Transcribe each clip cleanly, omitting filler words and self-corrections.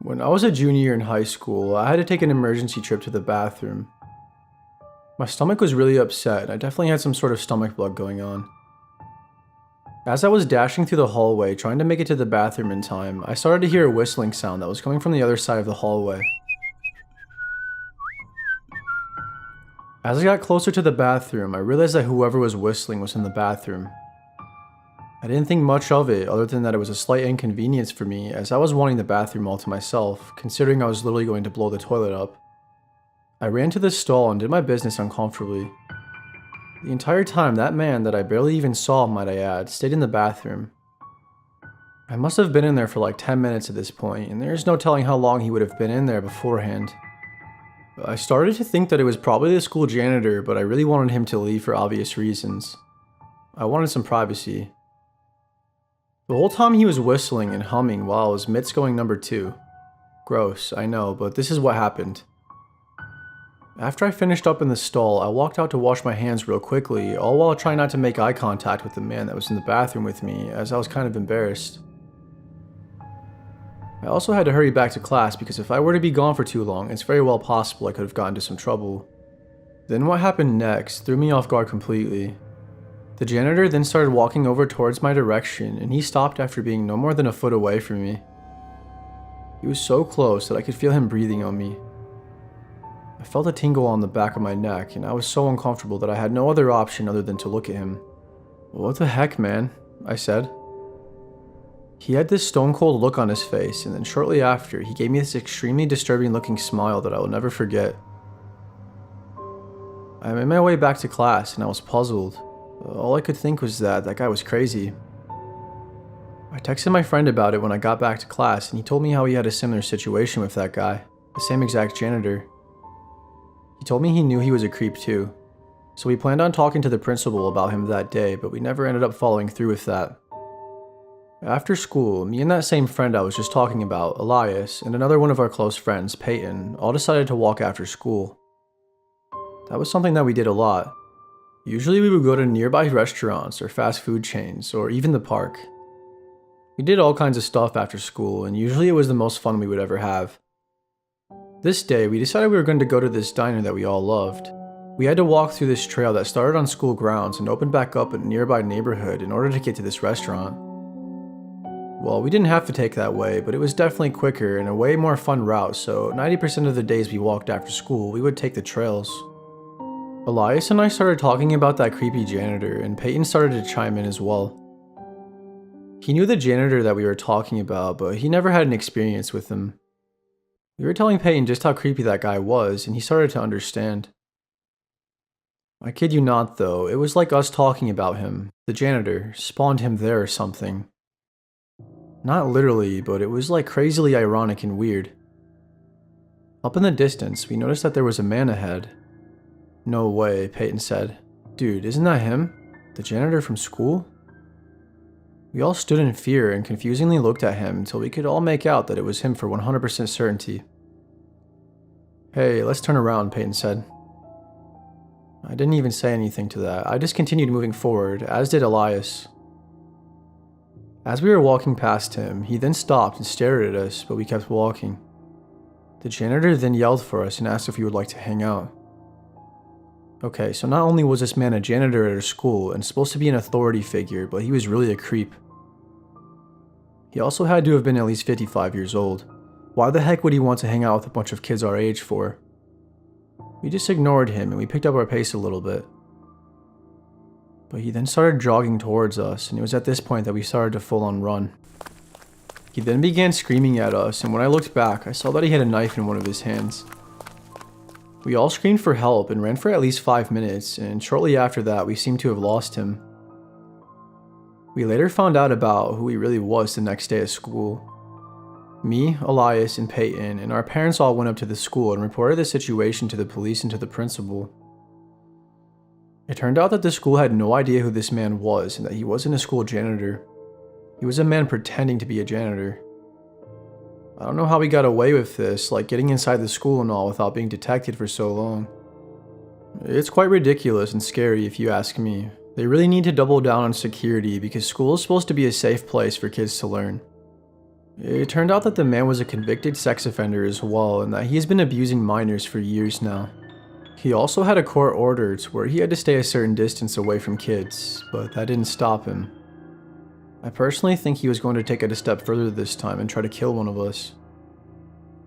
When I was a junior in high school, I had to take an emergency trip to the bathroom. My stomach was really upset, and I definitely had some sort of stomach bug going on. As I was dashing through the hallway trying to make it to the bathroom in time, I started to hear a whistling sound that was coming from the other side of the hallway. As I got closer to the bathroom, I realized that whoever was whistling was in the bathroom. I didn't think much of it other than that it was a slight inconvenience for me as I was wanting the bathroom all to myself, considering I was literally going to blow the toilet up. I ran to the stall and did my business uncomfortably. The entire time, that man that I barely even saw, might I add, stayed in the bathroom. I must have been in there for like 10 minutes at this point, and there's no telling how long he would have been in there beforehand. I started to think that it was probably the school janitor, but I really wanted him to leave for obvious reasons. I wanted some privacy. The whole time he was whistling and humming while I was mitts going number 2. Gross, I know, but this is what happened. After I finished up in the stall, I walked out to wash my hands real quickly, all while trying not to make eye contact with the man that was in the bathroom with me, as I was kind of embarrassed. I also had to hurry back to class because if I were to be gone for too long, it's very well possible I could have gotten into some trouble. Then what happened next threw me off guard completely. The janitor then started walking over towards my direction, and he stopped after being no more than a foot away from me. He was so close that I could feel him breathing on me. I felt a tingle on the back of my neck, and I was so uncomfortable that I had no other option other than to look at him. "What the heck, man?" I said. He had this stone-cold look on his face, and then shortly after, he gave me this extremely disturbing-looking smile that I will never forget. I made my way back to class, and I was puzzled. All I could think was that guy was crazy. I texted my friend about it when I got back to class, and he told me how he had a similar situation with that guy, the same exact janitor. He told me he knew he was a creep too, so we planned on talking to the principal about him that day, but we never ended up following through with that. After school, me and that same friend I was just talking about, Elias, and another one of our close friends, Peyton, all decided to walk after school. That was something that we did a lot. Usually we would go to nearby restaurants or fast food chains, or even the park. We did all kinds of stuff after school, and usually it was the most fun we would ever have. This day, we decided we were going to go to this diner that we all loved. We had to walk through this trail that started on school grounds and opened back up in a nearby neighborhood in order to get to this restaurant. Well, we didn't have to take that way, but it was definitely quicker and a way more fun route, so 90% of the days we walked after school, we would take the trails. Elias and I started talking about that creepy janitor, and Peyton started to chime in as well. He knew the janitor that we were talking about, but he never had an experience with him. We were telling Peyton just how creepy that guy was, and he started to understand. I kid you not though, it was like us talking about him. The janitor spawned him there or something. Not literally, but it was like crazily ironic and weird. Up in the distance, we noticed that there was a man ahead. "No way," Peyton said. "Dude, isn't that him? The janitor from school?" We all stood in fear and confusingly looked at him until we could all make out that it was him for 100% certainty. "Hey, let's turn around," Peyton said. I didn't even say anything to that. I just continued moving forward, as did Elias. As we were walking past him, he then stopped and stared at us, but we kept walking. The janitor then yelled for us and asked if we would like to hang out. Okay, so not only was this man a janitor at our school and supposed to be an authority figure, but he was really a creep. He also had to have been at least 55 years old. Why the heck would he want to hang out with a bunch of kids our age for? We just ignored him and we picked up our pace a little bit. But he then started jogging towards us, and it was at this point that we started to full-on run. He then began screaming at us, and when I looked back, I saw that he had a knife in one of his hands. We all screamed for help and ran for at least 5 minutes, and shortly after that, we seemed to have lost him. We later found out about who he really was the next day at school. Me, Elias, and Peyton, and our parents all went up to the school and reported the situation to the police and to the principal. It turned out that the school had no idea who this man was and that he wasn't a school janitor. He was a man pretending to be a janitor. I don't know how he got away with this, like getting inside the school and all without being detected for so long. It's quite ridiculous and scary if you ask me. They really need to double down on security because school is supposed to be a safe place for kids to learn. It turned out that the man was a convicted sex offender as well, and that he has been abusing minors for years now. He also had a court order to where he had to stay a certain distance away from kids, but that didn't stop him. I personally think he was going to take it a step further this time and try to kill one of us.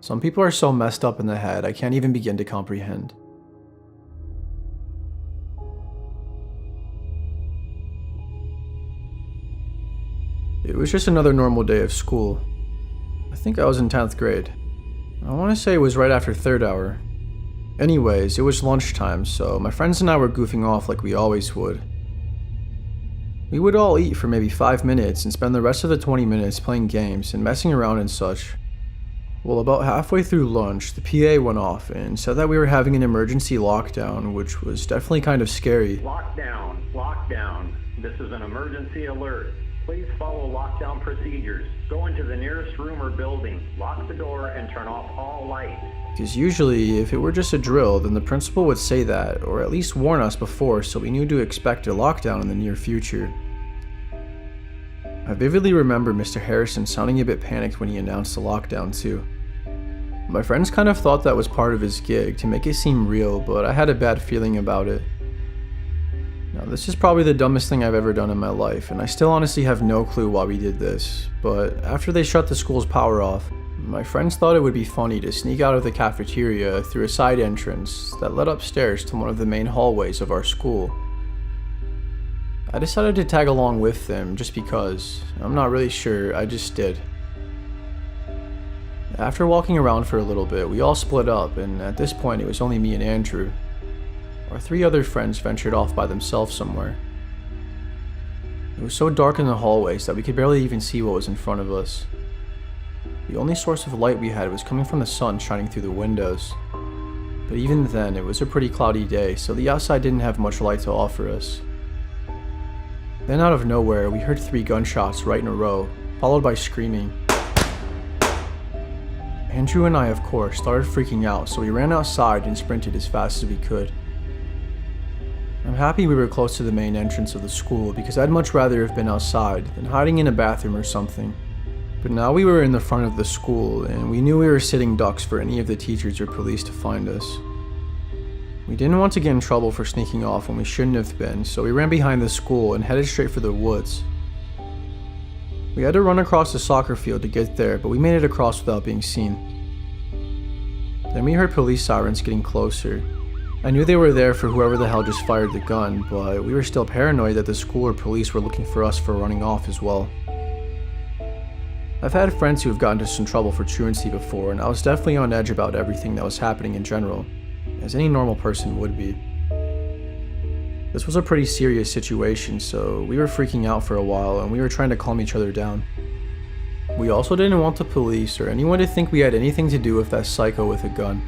Some people are so messed up in the head, I can't even begin to comprehend. It was just another normal day of school. I think I was in 10th grade. I want to say it was right after third hour. Anyways, it was lunchtime, so my friends and I were goofing off like we always would. We would all eat for maybe 5 minutes and spend the rest of the 20 minutes playing games and messing around and such. Well, about halfway through lunch, the PA went off and said that we were having an emergency lockdown, which was definitely kind of scary. Lockdown, lockdown. This is an emergency alert. Please follow lockdown procedures. Go into the nearest room or building, lock the door, and turn off all lights. Because usually, if it were just a drill, then the principal would say that, or at least warn us before so we knew to expect a lockdown in the near future. I vividly remember Mr. Harrison sounding a bit panicked when he announced the lockdown too. My friends kind of thought that was part of his gig to make it seem real, but I had a bad feeling about it. Now, this is probably the dumbest thing I've ever done in my life, and I still honestly have no clue why we did this, but after they shut the school's power off, my friends thought it would be funny to sneak out of the cafeteria through a side entrance that led upstairs to one of the main hallways of our school. I decided to tag along with them just because. I'm not really sure, I just did. After walking around for a little bit, we all split up, and at this point it was only me and Andrew. Our 3 other friends ventured off by themselves somewhere. It was so dark in the hallways that we could barely even see what was in front of us. The only source of light we had was coming from the sun shining through the windows. But even then, it was a pretty cloudy day, so the outside didn't have much light to offer us. Then out of nowhere, we heard 3 gunshots right in a row, followed by screaming. Andrew and I, of course, started freaking out, so we ran outside and sprinted as fast as we could. I'm happy we were close to the main entrance of the school because I'd much rather have been outside than hiding in a bathroom or something. But now we were in the front of the school, and we knew we were sitting ducks for any of the teachers or police to find us. We didn't want to get in trouble for sneaking off when we shouldn't have been, so we ran behind the school and headed straight for the woods. We had to run across the soccer field to get there, but we made it across without being seen. Then we heard police sirens getting closer. I knew they were there for whoever the hell just fired the gun, but we were still paranoid that the school or police were looking for us for running off as well. I've had friends who have gotten into some trouble for truancy before, and I was definitely on edge about everything that was happening in general, as any normal person would be. This was a pretty serious situation, so we were freaking out for a while and we were trying to calm each other down. We also didn't want the police or anyone to think we had anything to do with that psycho with a gun.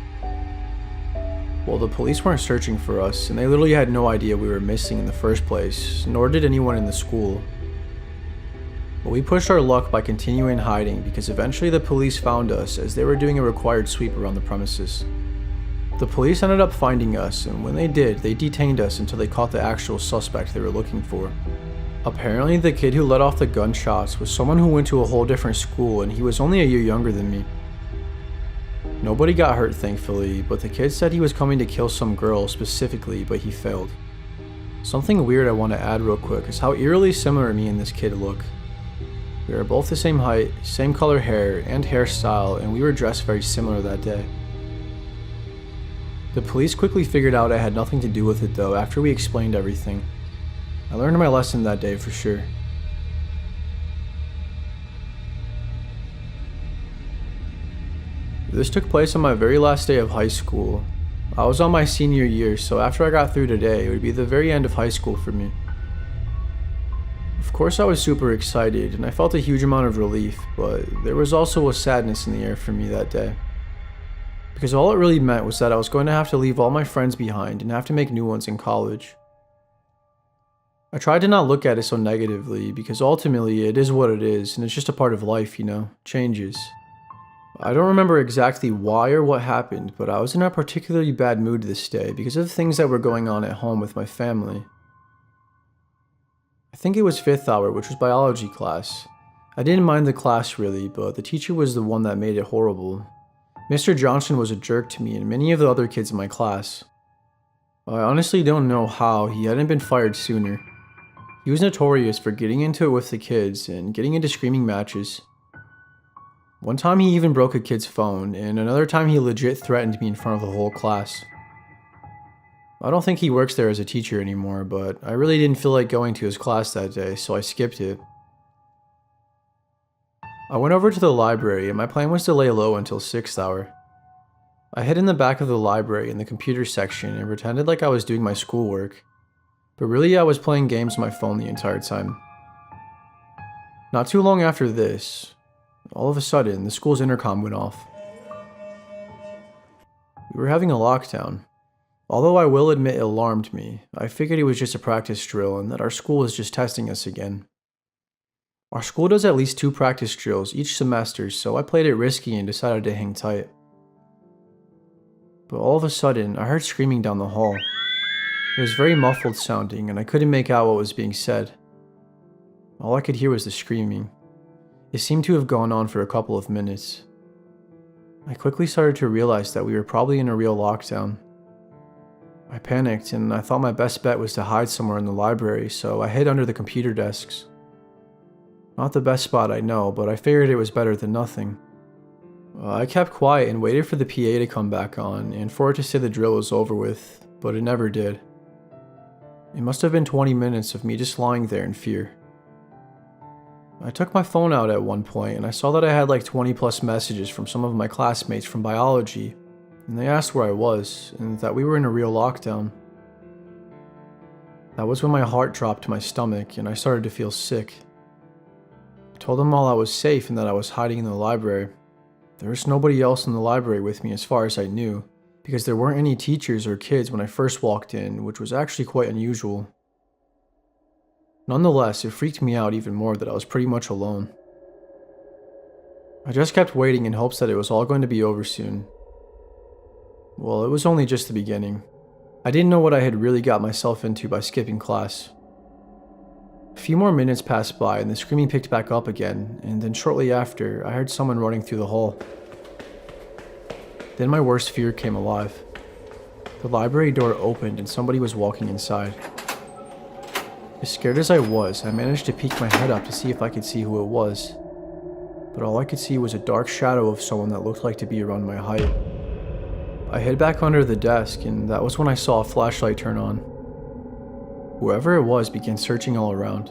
Well, the police weren't searching for us, and they literally had no idea we were missing in the first place, nor did anyone in the school. But we pushed our luck by continuing hiding because eventually the police found us as they were doing a required sweep around the premises. The police ended up finding us, and when they did, they detained us until they caught the actual suspect they were looking for. Apparently, the kid who let off the gunshots was someone who went to a whole different school, and he was only a year younger than me. Nobody got hurt, thankfully, but the kid said he was coming to kill some girl specifically, but he failed. Something weird I want to add real quick is how eerily similar me and this kid look. We are both the same height, same color hair, and hairstyle, and we were dressed very similar that day. The police quickly figured out I had nothing to do with it though after we explained everything. I learned my lesson that day for sure. This took place on my very last day of high school. I was on my senior year, so after I got through today, it would be the very end of high school for me. Of course I was super excited, and I felt a huge amount of relief, but there was also a sadness in the air for me that day. Because all it really meant was that I was going to have to leave all my friends behind and have to make new ones in college. I tried to not look at it so negatively, because ultimately it is what it is, and it's just a part of life, you know, changes. I don't remember exactly why or what happened, but I was in a particularly bad mood this day because of things that were going on at home with my family. I think it was 5th hour, which was biology class. I didn't mind the class really, but the teacher was the one that made it horrible. Mr. Johnson was a jerk to me and many of the other kids in my class. I honestly don't know how he hadn't been fired sooner. He was notorious for getting into it with the kids and getting into screaming matches. One time he even broke a kid's phone, and another time he legit threatened me in front of the whole class. I don't think he works there as a teacher anymore, but I really didn't feel like going to his class that day, so I skipped it. I went over to the library and my plan was to lay low until 6th hour. I hid in the back of the library in the computer section and pretended like I was doing my schoolwork, but really I was playing games on my phone the entire time. Not too long after this, all of a sudden the school's intercom went off. We were having a lockdown. Although I will admit it alarmed me, I figured it was just a practice drill and that our school was just testing us again. Our school does at least 2 practice drills each semester, so I played it risky and decided to hang tight. But all of a sudden, I heard screaming down the hall. It was very muffled sounding and I couldn't make out what was being said. All I could hear was the screaming. It seemed to have gone on for a couple of minutes. I quickly started to realize that we were probably in a real lockdown. I panicked and I thought my best bet was to hide somewhere in the library, so I hid under the computer desks. Not the best spot I know, but I figured it was better than nothing. I kept quiet and waited for the PA to come back on and for it to say the drill was over with, but it never did. It must have been 20 minutes of me just lying there in fear. I took my phone out at one point and I saw that I had like 20 plus messages from some of my classmates from biology, and they asked where I was and that we were in a real lockdown. That was when my heart dropped to my stomach and I started to feel sick. I told them all I was safe and that I was hiding in the library. There was nobody else in the library with me as far as I knew, because there weren't any teachers or kids when I first walked in, which was actually quite unusual. Nonetheless, it freaked me out even more that I was pretty much alone. I just kept waiting in hopes that it was all going to be over soon. Well, it was only just the beginning. I didn't know what I had really got myself into by skipping class. A few more minutes passed by and the screaming picked back up again, and then shortly after, I heard someone running through the hall. Then my worst fear came alive. The library door opened and somebody was walking inside. As scared as I was, I managed to peek my head up to see if I could see who it was. But all I could see was a dark shadow of someone that looked like to be around my height. I hid back under the desk, and that was when I saw a flashlight turn on. Whoever it was began searching all around.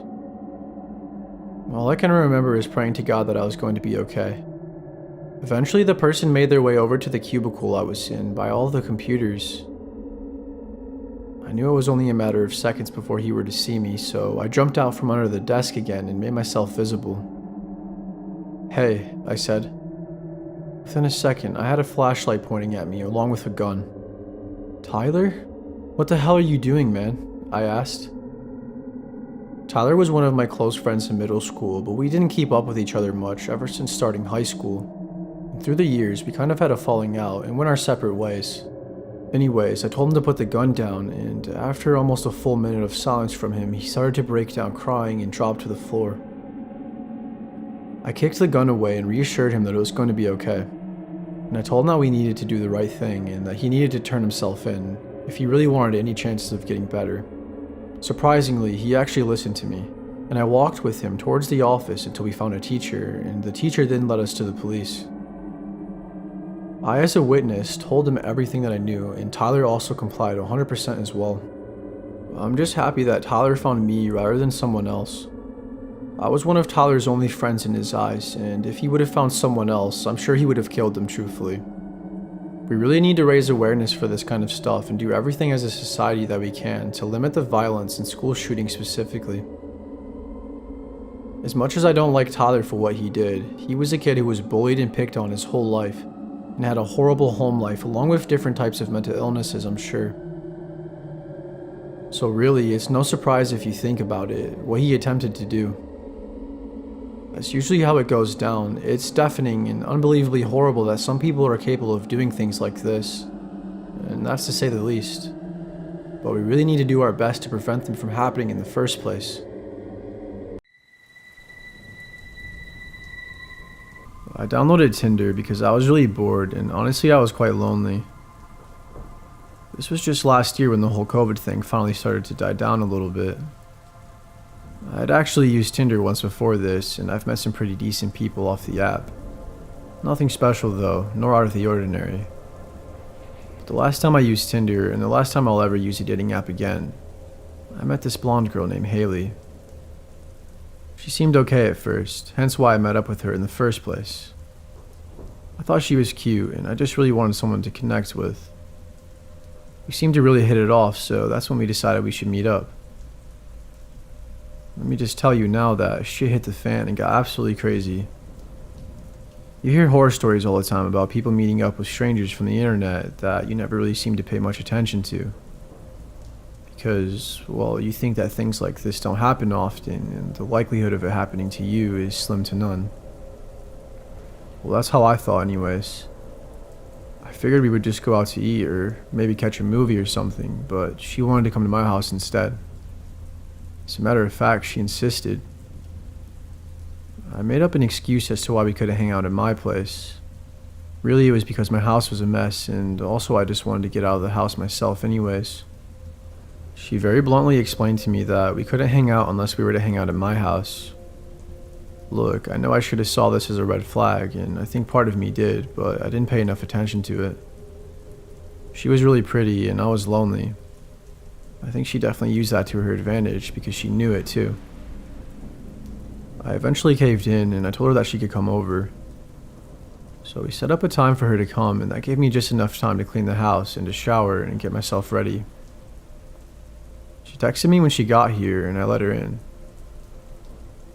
All I can remember is praying to God that I was going to be okay. Eventually, the person made their way over to the cubicle I was in by all the computers. I knew it was only a matter of seconds before he were to see me, so I jumped out from under the desk again and made myself visible. "Hey," I said. Within a second, I had a flashlight pointing at me along with a gun. "Tyler? What the hell are you doing, man?" I asked. Tyler was one of my close friends in middle school, but we didn't keep up with each other much ever since starting high school. And through the years, we kind of had a falling out and went our separate ways. Anyways, I told him to put the gun down, and after almost a full minute of silence from him, he started to break down crying and dropped to the floor. I kicked the gun away and reassured him that it was going to be okay. And I told him that we needed to do the right thing and that he needed to turn himself in if he really wanted any chances of getting better. Surprisingly, he actually listened to me, and I walked with him towards the office until we found a teacher, and the teacher then led us to the police. I, as a witness, told him everything that I knew, and Tyler also complied 100% as well. I'm just happy that Tyler found me rather than someone else. I was one of Tyler's only friends in his eyes, and if he would have found someone else, I'm sure he would have killed them truthfully. We really need to raise awareness for this kind of stuff and do everything as a society that we can to limit the violence in school shootings specifically. As much as I don't like Tyler for what he did, he was a kid who was bullied and picked on his whole life, and had a horrible home life along with different types of mental illnesses, I'm sure. So really, it's no surprise if you think about it, what he attempted to do. That's usually how it goes down. It's deafening and unbelievably horrible that some people are capable of doing things like this, and that's to say the least. But we really need to do our best to prevent them from happening in the first place. I downloaded Tinder because I was really bored, and honestly I was quite lonely. This was just last year when the whole COVID thing finally started to die down a little bit. I'd actually used Tinder once before this, and I've met some pretty decent people off the app. Nothing special though, nor out of the ordinary. But the last time I used Tinder, and the last time I'll ever use a dating app again, I met this blonde girl named Haley. She seemed okay at first, hence why I met up with her in the first place. I thought she was cute, and I just really wanted someone to connect with. We seemed to really hit it off, so that's when we decided we should meet up. Let me just tell you now that shit hit the fan and got absolutely crazy. You hear horror stories all the time about people meeting up with strangers from the internet that you never really seem to pay much attention to. Because, well, you think that things like this don't happen often, and the likelihood of it happening to you is slim to none. Well, that's how I thought anyways. I figured we would just go out to eat or maybe catch a movie or something, but she wanted to come to my house instead. As a matter of fact, she insisted. I made up an excuse as to why we couldn't hang out at my place. Really, it was because my house was a mess, and also I just wanted to get out of the house myself anyways. She very bluntly explained to me that we couldn't hang out unless we were to hang out at my house. Look, I know I should have saw this as a red flag, and I think part of me did, but I didn't pay enough attention to it. She was really pretty, and I was lonely. I think she definitely used that to her advantage because she knew it too. I eventually caved in and I told her that she could come over. So we set up a time for her to come, and that gave me just enough time to clean the house and to shower and get myself ready. She texted me when she got here and I let her in.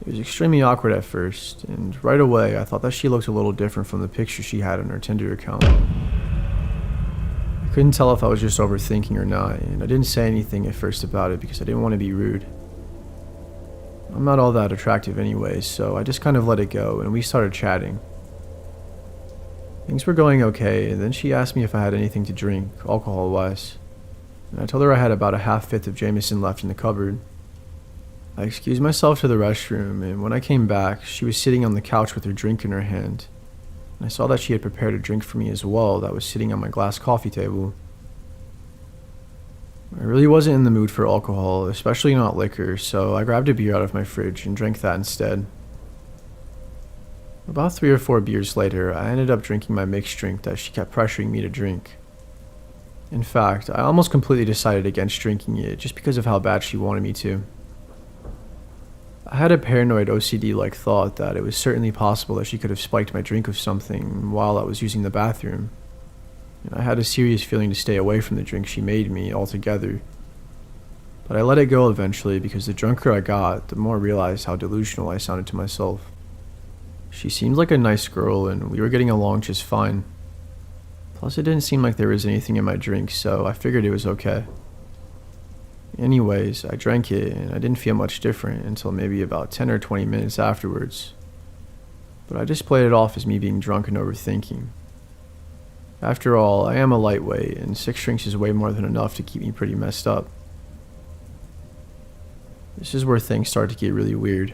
It was extremely awkward at first, and right away I thought that she looked a little different from the picture she had on her Tinder account. I couldn't tell if I was just overthinking or not, and I didn't say anything at first about it because I didn't want to be rude. I'm not all that attractive anyways, so I just kind of let it go and we started chatting. Things were going okay, and then she asked me if I had anything to drink, alcohol-wise. And I told her I had about a half-fifth of Jameson left in the cupboard. I excused myself to the restroom, and when I came back, she was sitting on the couch with her drink in her hand. And I saw that she had prepared a drink for me as well that was sitting on my glass coffee table. I really wasn't in the mood for alcohol, especially not liquor, so I grabbed a beer out of my fridge and drank that instead. About 3 or 4 beers later, I ended up drinking my mixed drink that she kept pressuring me to drink. In fact, I almost completely decided against drinking it just because of how bad she wanted me to. I had a paranoid OCD-like thought that it was certainly possible that she could have spiked my drink with something while I was using the bathroom. And I had a serious feeling to stay away from the drink she made me altogether. But I let it go eventually because the drunker I got, the more I realized how delusional I sounded to myself. She seemed like a nice girl and we were getting along just fine. Plus it didn't seem like there was anything in my drink, so I figured it was okay. Anyways, I drank it and I didn't feel much different until maybe about 10 or 20 minutes afterwards. But I just played it off as me being drunk and overthinking. After all, I am a lightweight, and 6 drinks is way more than enough to keep me pretty messed up. This is where things start to get really weird.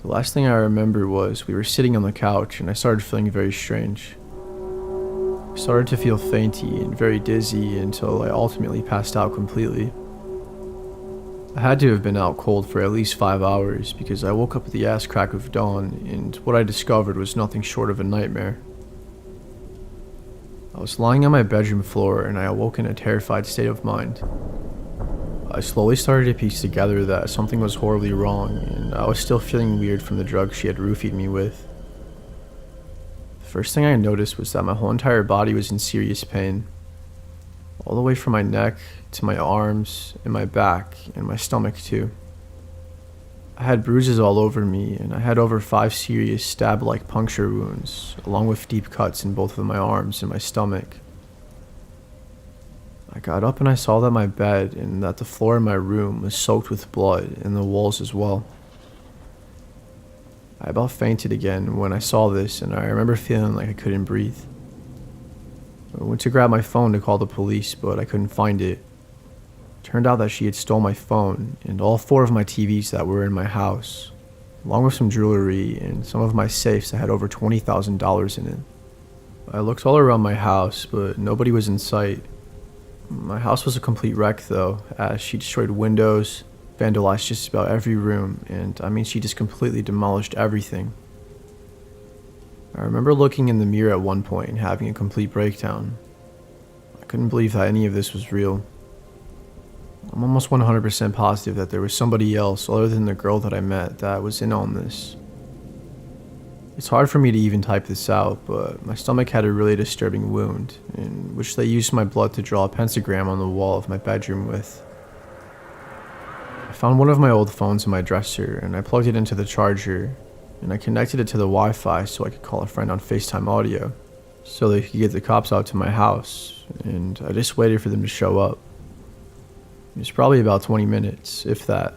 The last thing I remember was we were sitting on the couch and I started feeling very strange. I started to feel fainty and very dizzy until I ultimately passed out completely. I had to have been out cold for at least 5 hours because I woke up at the ass crack of dawn, and what I discovered was nothing short of a nightmare. I was lying on my bedroom floor and I awoke in a terrified state of mind. I slowly started to piece together that something was horribly wrong, and I was still feeling weird from the drugs she had roofied me with. The first thing I noticed was that my whole entire body was in serious pain. All the way from my neck to my arms and my back and my stomach too. I had bruises all over me, and I had over 5 serious stab-like puncture wounds, along with deep cuts in both of my arms and my stomach. I got up and I saw that my bed and that the floor in my room was soaked with blood and the walls as well. I about fainted again when I saw this, and I remember feeling like I couldn't breathe. I went to grab my phone to call the police, but I couldn't find it. Turned out that she had stole my phone and all 4 of my TVs that were in my house. along with some jewelry and some of my safes that had over $20,000 in it. I looked all around my house, but nobody was in sight. My house was a complete wreck though, as she destroyed windows, vandalized just about every room, and she just completely demolished everything. I remember looking in the mirror at one point and having a complete breakdown. I couldn't believe that any of this was real. I'm almost 100% positive that there was somebody else other than the girl that I met that was in on this. It's hard for me to even type this out, but my stomach had a really disturbing wound, in which they used my blood to draw a pentagram on the wall of my bedroom with. I found one of my old phones in my dresser, and I plugged it into the charger, and I connected it to the Wi-Fi so I could call a friend on FaceTime audio, so they could get the cops out to my house, and I just waited for them to show up. It was probably about 20 minutes, if that.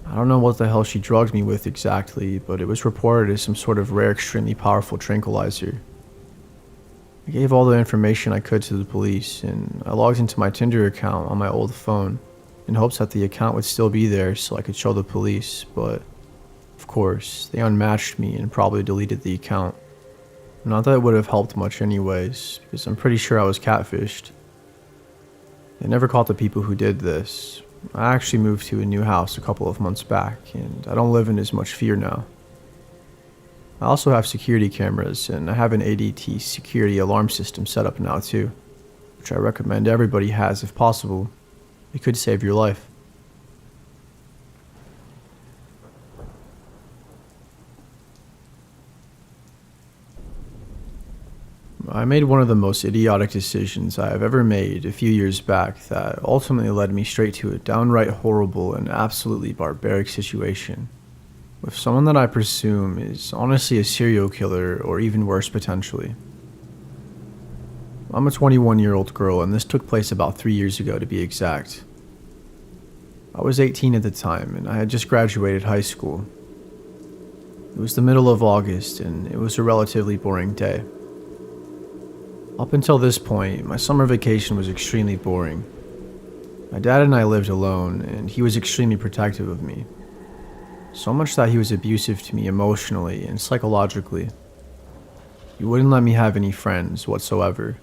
I don't know what the hell she drugged me with exactly, but it was reported as some sort of rare, extremely powerful tranquilizer. I gave all the information I could to the police, and I logged into my Tinder account on my old phone in hopes that the account would still be there so I could show the police, but of course, they unmatched me and probably deleted the account. Not that it would have helped much anyways, because I'm pretty sure I was catfished. They never caught the people who did this. I actually moved to a new house a couple of months back, and I don't live in as much fear now. I also have security cameras, and I have an ADT security alarm system set up now too, which I recommend everybody has if possible. It could save your life. I made one of the most idiotic decisions I have ever made a few years back that ultimately led me straight to a downright horrible and absolutely barbaric situation with someone that I presume is honestly a serial killer or even worse potentially. I'm a 21-year-old girl, and this took place about 3 years ago to be exact. I was 18 at the time, and I had just graduated high school. It was the middle of August, and it was a relatively boring day. Up until this point, my summer vacation was extremely boring. My dad and I lived alone, and he was extremely protective of me. So much that he was abusive to me emotionally and psychologically. He wouldn't let me have any friends whatsoever.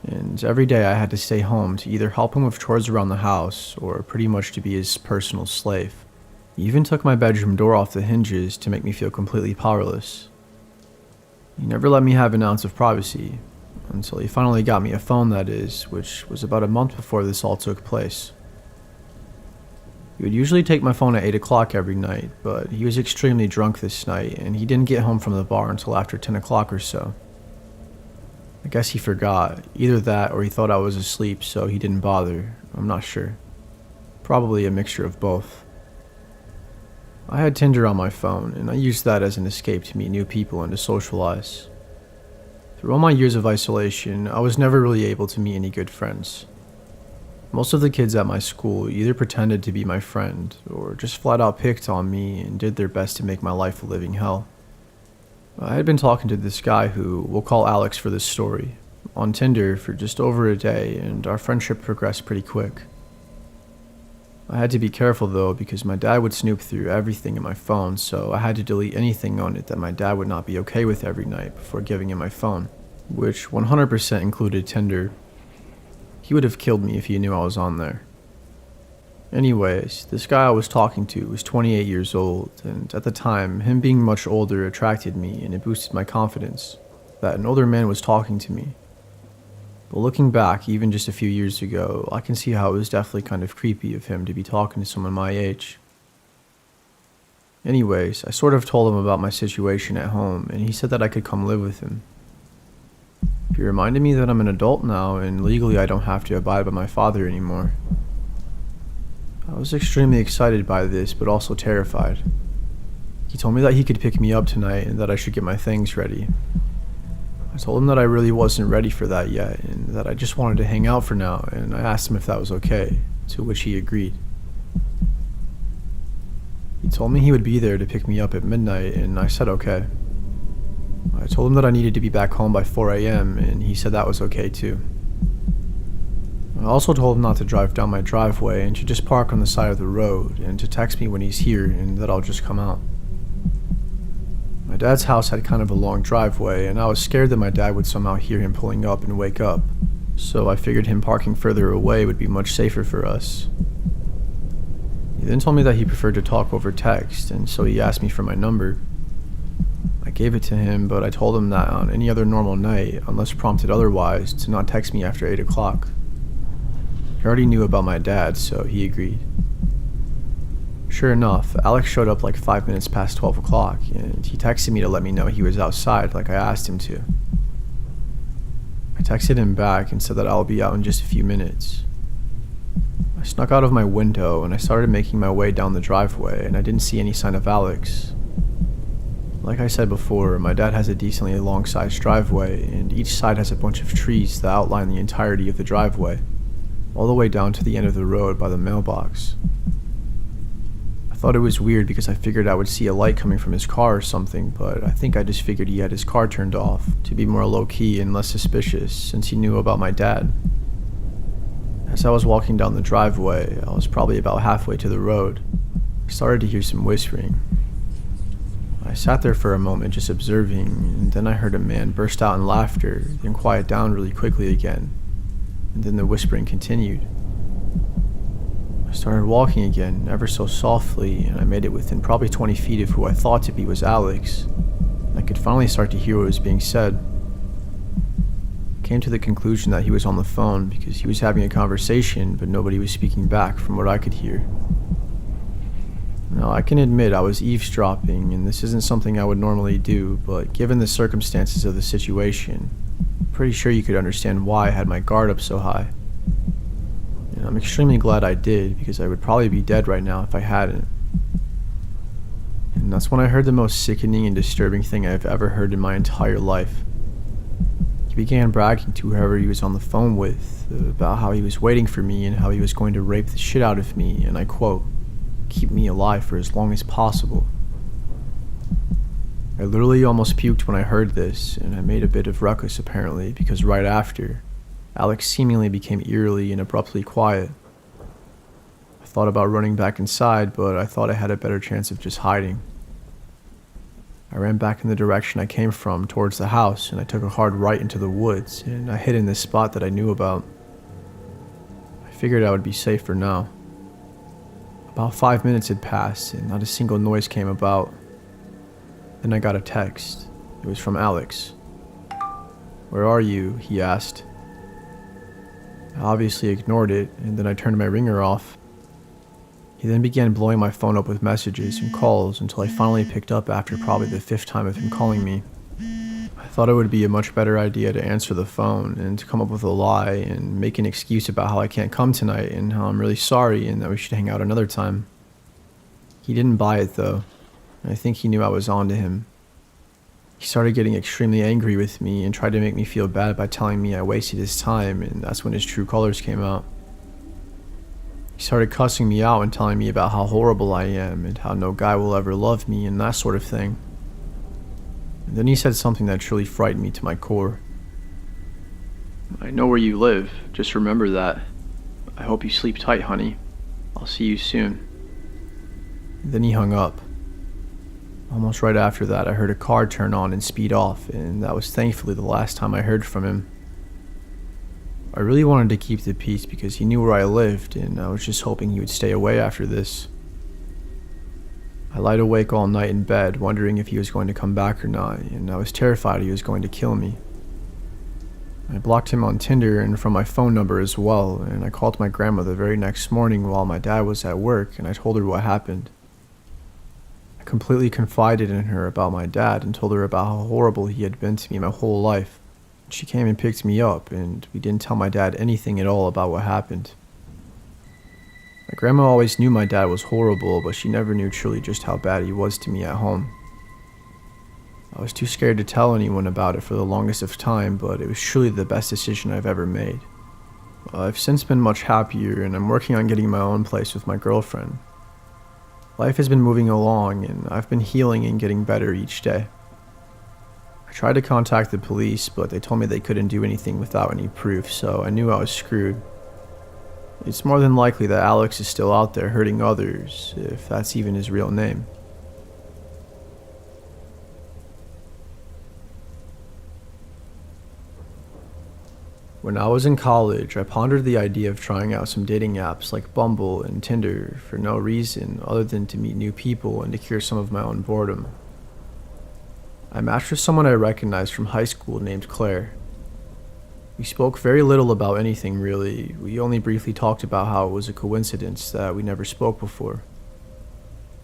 And every day I had to stay home to either help him with chores around the house or pretty much to be his personal slave. He even took my bedroom door off the hinges to make me feel completely powerless. He never let me have an ounce of privacy, until he finally got me a phone, that is, which was about a month before this all took place. He would usually take my phone at 8 o'clock every night, but he was extremely drunk this night, and he didn't get home from the bar until after 10 o'clock or so. I guess he forgot, either that or he thought I was asleep, so he didn't bother. I'm not sure. Probably a mixture of both. I had Tinder on my phone, and I used that as an escape to meet new people and to socialize. Through all my years of isolation, I was never really able to meet any good friends. Most of the kids at my school either pretended to be my friend or just flat out picked on me and did their best to make my life a living hell. I had been talking to this guy who we'll call Alex for this story on Tinder for just over a day, and our friendship progressed pretty quick. I had to be careful though, because my dad would snoop through everything in my phone, so I had to delete anything on it that my dad would not be okay with every night before giving him my phone, which 100% included Tinder. He would have killed me if he knew I was on there. Anyways, this guy I was talking to was 28 years old, and at the time, him being much older attracted me and it boosted my confidence that an older man was talking to me. But looking back, even just a few years ago, I can see how it was definitely kind of creepy of him to be talking to someone my age. Anyways, I sort of told him about my situation at home, and he said that I could come live with him. He reminded me that I'm an adult now, and legally I don't have to abide by my father anymore. I was extremely excited by this, but also terrified. He told me that he could pick me up tonight and that I should get my things ready. I told him that I really wasn't ready for that yet, and that I just wanted to hang out for now, and I asked him if that was okay, to which he agreed. He told me he would be there to pick me up at midnight, and I said okay. I told him that I needed to be back home by 4 a.m., and he said that was okay too. I also told him not to drive down my driveway and to just park on the side of the road and to text me when he's here and that I'll just come out. My dad's house had kind of a long driveway, and I was scared that my dad would somehow hear him pulling up and wake up, so I figured him parking further away would be much safer for us. He then told me that he preferred to talk over text, and so he asked me for my number. I gave it to him, but I told him that on any other normal night, unless prompted otherwise, to not text me after 8 o'clock. He already knew about my dad, so he agreed. Sure enough, Alex showed up like 5 minutes past 12 o'clock, and he texted me to let me know he was outside like I asked him to. I texted him back and said that I'll be out in just a few minutes. I snuck out of my window and I started making my way down the driveway, and I didn't see any sign of Alex. Like I said before, my dad has a decently long-sized driveway, and each side has a bunch of trees that outline the entirety of the driveway, all the way down to the end of the road by the mailbox. I thought it was weird because I figured I would see a light coming from his car or something, but I think I just figured he had his car turned off to be more low-key and less suspicious since he knew about my dad. As I was walking down the driveway, I was probably about halfway to the road. I started to hear some whispering. I sat there for a moment just observing, and then I heard a man burst out in laughter, then quiet down really quickly again, and then the whispering continued. I started walking again, ever so softly, and I made it within probably 20 feet of who I thought to be was Alex. I could finally start to hear what was being said. I came to the conclusion that he was on the phone because he was having a conversation, but nobody was speaking back from what I could hear. Now, I can admit I was eavesdropping, and this isn't something I would normally do, but given the circumstances of the situation, I'm pretty sure you could understand why I had my guard up so high. And I'm extremely glad I did, because I would probably be dead right now if I hadn't. And that's when I heard the most sickening and disturbing thing I've ever heard in my entire life. He began bragging to whoever he was on the phone with about how he was waiting for me and how he was going to rape the shit out of me, and I quote, "keep me alive for as long as possible." I literally almost puked when I heard this, and I made a bit of ruckus apparently, because right after, Alex seemingly became eerily and abruptly quiet. I thought about running back inside, but I thought I had a better chance of just hiding. I ran back in the direction I came from, towards the house, and I took a hard right into the woods, and I hid in this spot that I knew about. I figured I would be safe for now. About 5 minutes had passed, and not a single noise came about. Then I got a text. It was from Alex. "Where are you?" he asked. I obviously ignored it, and then I turned my ringer off. He then began blowing my phone up with messages and calls until I finally picked up after probably the 5th time of him calling me. I thought it would be a much better idea to answer the phone and to come up with a lie and make an excuse about how I can't come tonight and how I'm really sorry and that we should hang out another time. He didn't buy it though. I think he knew I was on to him. He started getting extremely angry with me and tried to make me feel bad by telling me I wasted his time, and that's when his true colors came out. He started cussing me out and telling me about how horrible I am and how no guy will ever love me and that sort of thing. And then he said something that truly frightened me to my core. "I know where you live, just remember that. I hope you sleep tight, honey. I'll see you soon." And then he hung up. Almost right after that, I heard a car turn on and speed off, and that was thankfully the last time I heard from him. I really wanted to keep the peace because he knew where I lived, and I was just hoping he would stay away after this. I lied awake all night in bed, wondering if he was going to come back or not, and I was terrified he was going to kill me. I blocked him on Tinder and from my phone number as well, and I called my grandma the very next morning while my dad was at work, and I told her what happened. I completely confided in her about my dad and told her about how horrible he had been to me my whole life. She came and picked me up, and we didn't tell my dad anything at all about what happened. My grandma always knew my dad was horrible, but she never knew truly just how bad he was to me at home. I was too scared to tell anyone about it for the longest of time, but it was truly the best decision I've ever made. I've since been much happier, and I'm working on getting my own place with my girlfriend. Life has been moving along, and I've been healing and getting better each day. I tried to contact the police, but they told me they couldn't do anything without any proof, so I knew I was screwed. It's more than likely that Alex is still out there hurting others, if that's even his real name. When I was in college, I pondered the idea of trying out some dating apps like Bumble and Tinder for no reason other than to meet new people and to cure some of my own boredom. I matched with someone I recognized from high school named Claire. We spoke very little about anything really. We only briefly talked about how it was a coincidence that we never spoke before.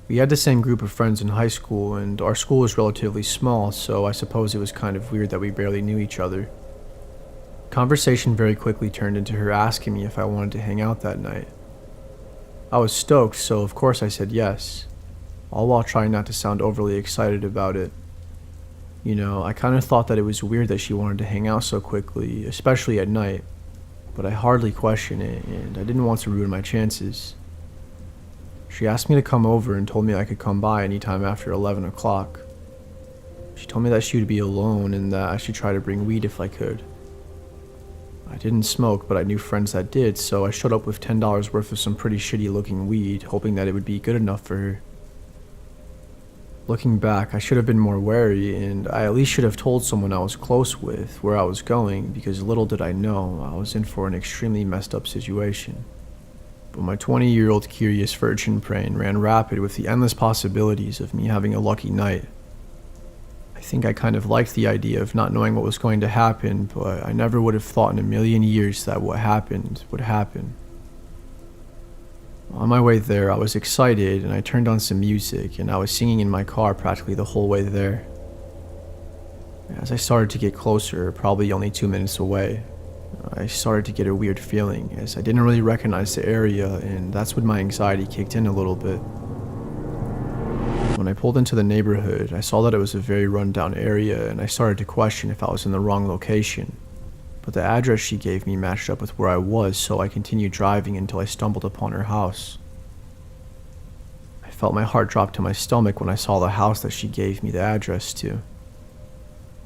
We had the same group of friends in high school, and our school was relatively small, so I suppose it was kind of weird that we barely knew each other. Conversation very quickly turned into her asking me if I wanted to hang out that night. I was stoked, so of course I said yes, all while trying not to sound overly excited about it. You know, I kind of thought that it was weird that she wanted to hang out so quickly, especially at night, but I hardly questioned it, and I didn't want to ruin my chances. She asked me to come over and told me I could come by anytime after 11 o'clock. She told me that she would be alone and that I should try to bring weed if I could. I didn't smoke, but I knew friends that did, so I showed up with $10 worth of some pretty shitty looking weed, hoping that it would be good enough for her. Looking back, I should have been more wary, and I at least should have told someone I was close with where I was going, because little did I know I was in for an extremely messed up situation. But my 20-year-old curious virgin brain ran rapid with the endless possibilities of me having a lucky night. I think I kind of liked the idea of not knowing what was going to happen, but I never would have thought in a million years that what happened would happen. On my way there, I was excited and I turned on some music and I was singing in my car practically the whole way there. As I started to get closer, probably only 2 minutes away, I started to get a weird feeling as I didn't really recognize the area, and that's when my anxiety kicked in a little bit. When I pulled into the neighborhood, I saw that it was a very run-down area and I started to question if I was in the wrong location. But the address she gave me matched up with where I was, so I continued driving until I stumbled upon her house. I felt my heart drop to my stomach when I saw the house that she gave me the address to.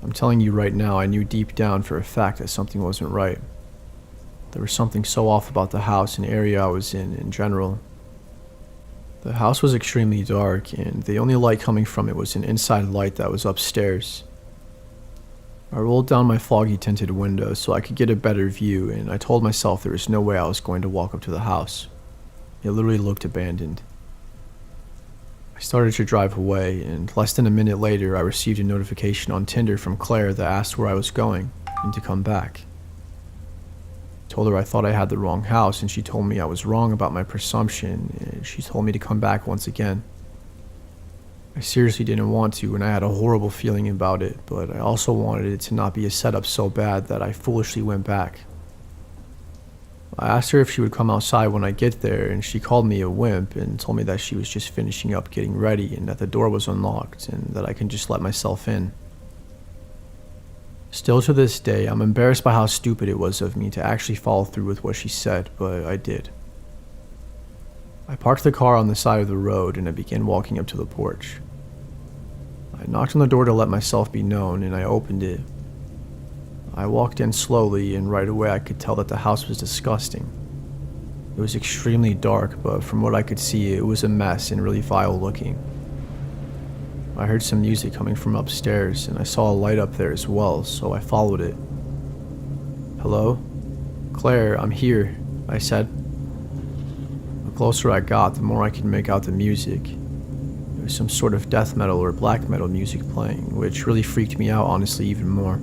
I'm telling you right now, I knew deep down for a fact that something wasn't right. There was something so off about the house and area I was in general. The house was extremely dark, and the only light coming from it was an inside light that was upstairs. I rolled down my foggy tinted window so I could get a better view, and I told myself there was no way I was going to walk up to the house. It literally looked abandoned. I started to drive away, and less than a minute later I received a notification on Tinder from Claire that asked where I was going and to come back. I told her I thought I had the wrong house, and she told me I was wrong about my presumption, and she told me to come back once again. I seriously didn't want to, and I had a horrible feeling about it, but I also wanted it to not be a setup so bad that I foolishly went back. I asked her if she would come outside when I get there, and she called me a wimp and told me that she was just finishing up getting ready and that the door was unlocked and that I can just let myself in. Still to this day, I'm embarrassed by how stupid it was of me to actually follow through with what she said, but I did. I parked the car on the side of the road and I began walking up to the porch. I knocked on the door to let myself be known, and I opened it. I walked in slowly, and right away I could tell that the house was disgusting. It was extremely dark, but from what I could see, it was a mess and really vile looking. I heard some music coming from upstairs, and I saw a light up there as well, so I followed it. "Hello? Claire, I'm here," I said. The closer I got, the more I could make out the music. There was some sort of death metal or black metal music playing, which really freaked me out, honestly, even more.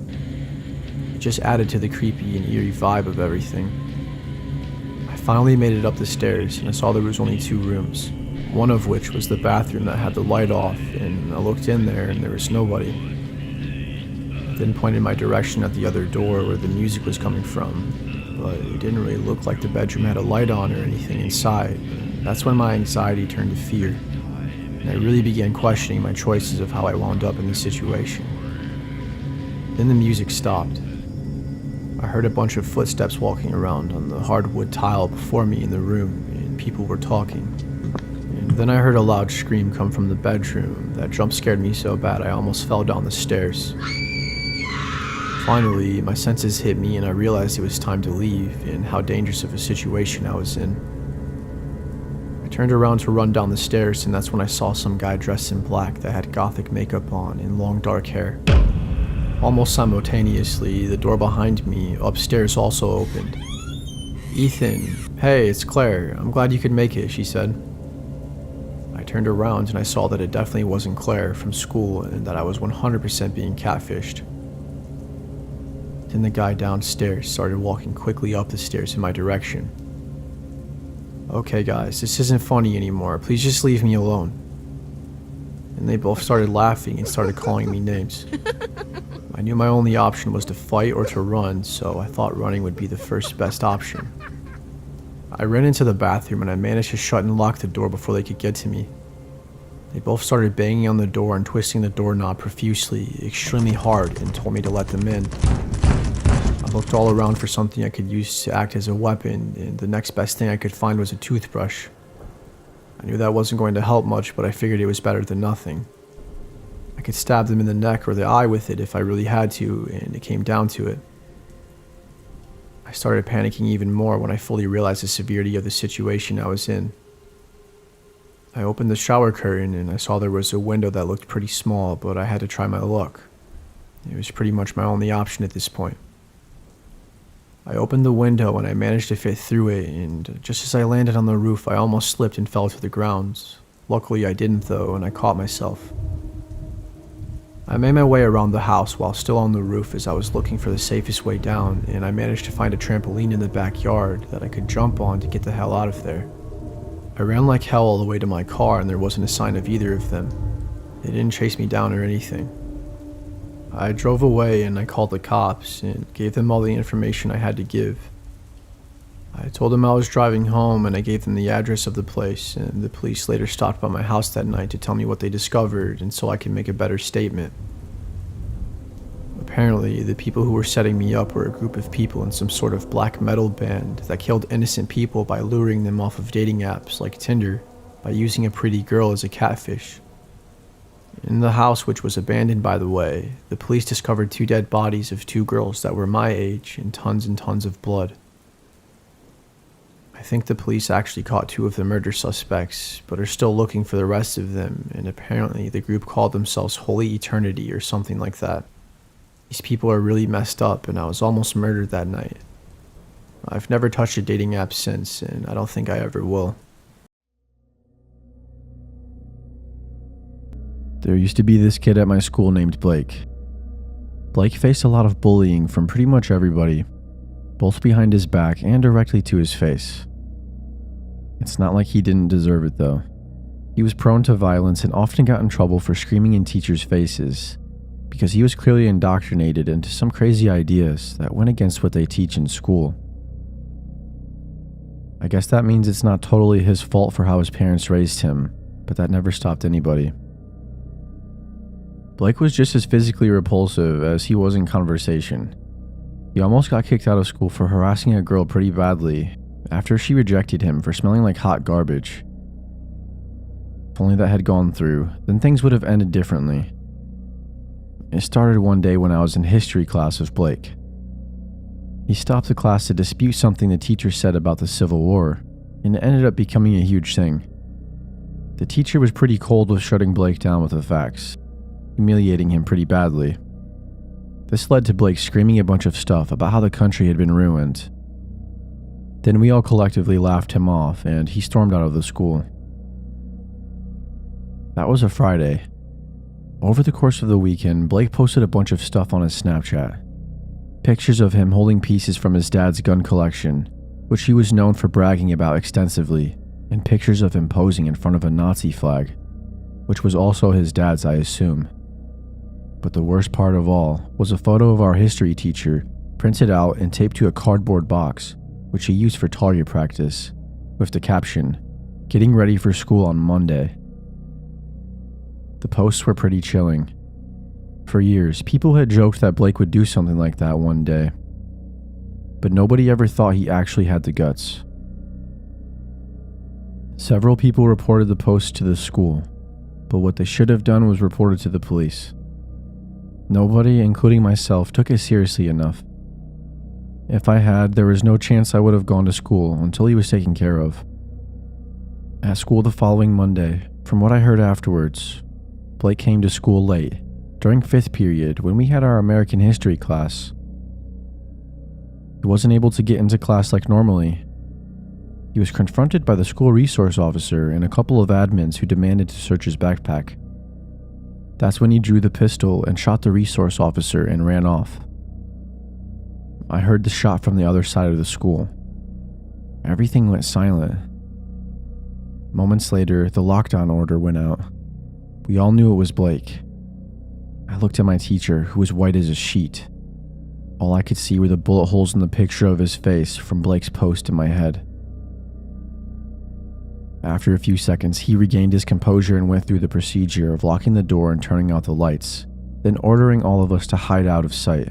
It just added to the creepy and eerie vibe of everything. I finally made it up the stairs, and I saw there was only 2 rooms, one of which was the bathroom that had the light off, and I looked in there and there was nobody. I then pointed my direction at the other door where the music was coming from, but it didn't really look like the bedroom had a light on or anything inside. That's when my anxiety turned to fear, and I really began questioning my choices of how I wound up in this situation. Then the music stopped. I heard a bunch of footsteps walking around on the hardwood tile before me in the room, and people were talking. And then I heard a loud scream come from the bedroom that jump scared me so bad I almost fell down the stairs. Finally, my senses hit me and I realized it was time to leave and how dangerous of a situation I was in. I turned around to run down the stairs, and that's when I saw some guy dressed in black that had gothic makeup on and long dark hair. Almost simultaneously, the door behind me upstairs also opened. "Ethan, hey, it's Claire. I'm glad you could make it," she said. I turned around and I saw that it definitely wasn't Claire from school and that I was 100% being catfished. Then the guy downstairs started walking quickly up the stairs in my direction. "Okay guys, this isn't funny anymore. Please just leave me alone." And they both started laughing and started calling me names. I knew my only option was to fight or to run, so I thought running would be the first best option. I ran into the bathroom and I managed to shut and lock the door before they could get to me. They both started banging on the door and twisting the doorknob profusely, extremely hard, and told me to let them in. I looked all around for something I could use to act as a weapon, and the next best thing I could find was a toothbrush. I knew that wasn't going to help much, but I figured it was better than nothing. I could stab them in the neck or the eye with it if I really had to, and it came down to it. I started panicking even more when I fully realized the severity of the situation I was in. I opened the shower curtain and I saw there was a window that looked pretty small, but I had to try my luck. It was pretty much my only option at this point. I opened the window and I managed to fit through it, and just as I landed on the roof, I almost slipped and fell to the ground. Luckily I didn't though, and I caught myself. I made my way around the house while still on the roof as I was looking for the safest way down, and I managed to find a trampoline in the backyard that I could jump on to get the hell out of there. I ran like hell all the way to my car, and there wasn't a sign of either of them. They didn't chase me down or anything. I drove away and I called the cops and gave them all the information I had to give. I told them I was driving home and I gave them the address of the place, and the police later stopped by my house that night to tell me what they discovered and so I could make a better statement. Apparently, the people who were setting me up were a group of people in some sort of black metal band that killed innocent people by luring them off of dating apps like Tinder by using a pretty girl as a catfish. In the house, which was abandoned by the way, the police discovered 2 dead bodies of 2 girls that were my age and tons of blood. I think the police actually caught 2 of the murder suspects, but are still looking for the rest of them, and apparently the group called themselves Holy Eternity or something like that. These people are really messed up, and I was almost murdered that night. I've never touched a dating app since, and I don't think I ever will. There used to be this kid at my school named Blake. Blake faced a lot of bullying from pretty much everybody, both behind his back and directly to his face. It's not like he didn't deserve it though. He was prone to violence and often got in trouble for screaming in teachers' faces, because he was clearly indoctrinated into some crazy ideas that went against what they teach in school. I guess that means it's not totally his fault for how his parents raised him, but that never stopped anybody. Blake was just as physically repulsive as he was in conversation. He almost got kicked out of school for harassing a girl pretty badly after she rejected him for smelling like hot garbage. If only that had gone through, then things would have ended differently. It started one day when I was in history class with Blake. He stopped the class to dispute something the teacher said about the Civil War, and it ended up becoming a huge thing. The teacher was pretty cold with shutting Blake down with the facts, humiliating him pretty badly. This led to Blake screaming a bunch of stuff about how the country had been ruined. Then we all collectively laughed him off, and he stormed out of the school. That was a Friday. Over the course of the weekend, Blake posted a bunch of stuff on his Snapchat. Pictures of him holding pieces from his dad's gun collection, which he was known for bragging about extensively, and pictures of him posing in front of a Nazi flag, which was also his dad's, I assume. But the worst part of all was a photo of our history teacher printed out and taped to a cardboard box, which he used for target practice, with the caption, "Getting ready for school on Monday." The posts were pretty chilling. For years, people had joked that Blake would do something like that one day, but nobody ever thought he actually had the guts. Several people reported the posts to the school, but what they should have done was report it to the police. Nobody, including myself, took it seriously enough. If I had, there was no chance I would have gone to school until he was taken care of. At school the following Monday, from what I heard afterwards, Blake came to school late, during 5th period when we had our American history class. He wasn't able to get into class like normally. He was confronted by the school resource officer and a couple of admins who demanded to search his backpack. That's when he drew the pistol and shot the resource officer and ran off. I heard the shot from the other side of the school. Everything went silent. Moments later, the lockdown order went out. We all knew it was Blake. I looked at my teacher, who was white as a sheet. All I could see were the bullet holes in the picture of his face from Blake's post in my head. After a few seconds, he regained his composure and went through the procedure of locking the door and turning out the lights, then ordering all of us to hide out of sight.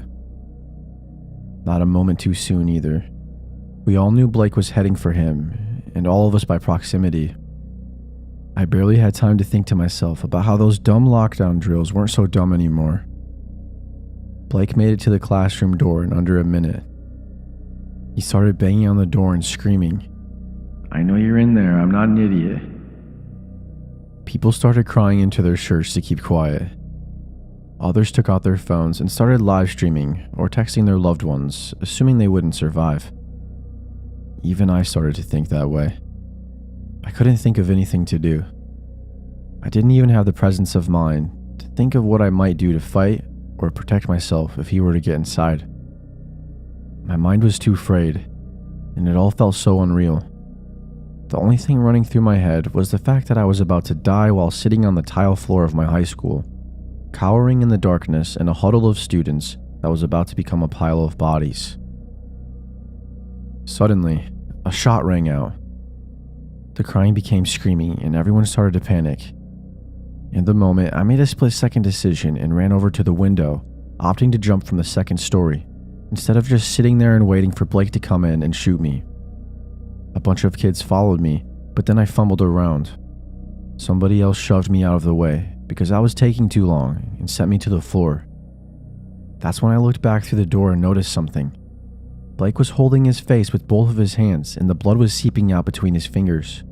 Not a moment too soon either. We all knew Blake was heading for him, and all of us by proximity. I barely had time to think to myself about how those dumb lockdown drills weren't so dumb anymore. Blake made it to the classroom door in under a minute. He started banging on the door and screaming, "I know you're in there, I'm not an idiot." People started crying into their shirts to keep quiet. Others took out their phones and started live streaming or texting their loved ones, assuming they wouldn't survive. Even I started to think that way. I couldn't think of anything to do. I didn't even have the presence of mind to think of what I might do to fight or protect myself if he were to get inside. My mind was too frayed, and it all felt so unreal. The only thing running through my head was the fact that I was about to die while sitting on the tile floor of my high school, cowering in the darkness in a huddle of students that was about to become a pile of bodies. Suddenly, a shot rang out. The crying became screaming and everyone started to panic. In the moment, I made a split-second decision and ran over to the window, opting to jump from the 2nd story, instead of just sitting there and waiting for Blake to come in and shoot me. A bunch of kids followed me, but then I fumbled around. Somebody else shoved me out of the way because I was taking too long and sent me to the floor. That's when I looked back through the door and noticed something. Blake was holding his face with both of his hands and the blood was seeping out between his fingers.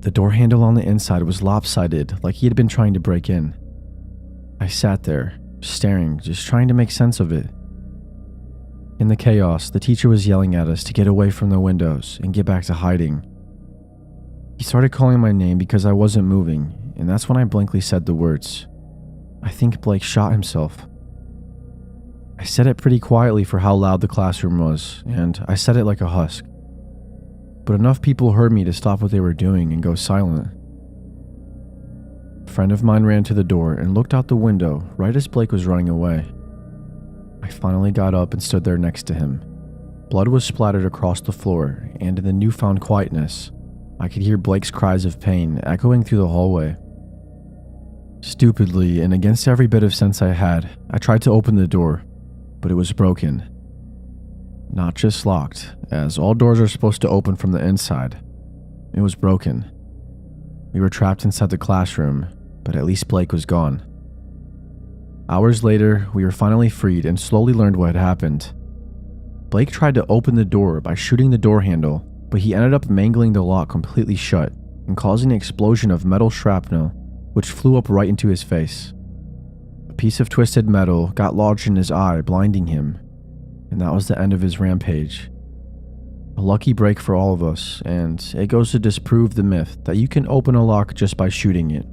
The door handle on the inside was lopsided, like he had been trying to break in. I sat there, staring, just trying to make sense of it. In the chaos, the teacher was yelling at us to get away from the windows and get back to hiding. He started calling my name because I wasn't moving, and that's when I blankly said the words, "I think Blake shot himself." I said it pretty quietly for how loud the classroom was, and I said it like a husk. But enough people heard me to stop what they were doing and go silent. A friend of mine ran to the door and looked out the window right as Blake was running away. I finally got up and stood there next to him. Blood was splattered across the floor, and in the newfound quietness, I could hear Blake's cries of pain echoing through the hallway. Stupidly, and against every bit of sense I had, I tried to open the door, but it was broken. Not just locked, as all doors are supposed to open from the inside. It was broken. We were trapped inside the classroom, but at least Blake was gone. Hours later, we were finally freed and slowly learned what had happened. Blake tried to open the door by shooting the door handle, but he ended up mangling the lock completely shut and causing an explosion of metal shrapnel, which flew up right into his face. A piece of twisted metal got lodged in his eye, blinding him, and that was the end of his rampage. A lucky break for all of us, and it goes to disprove the myth that you can open a lock just by shooting it.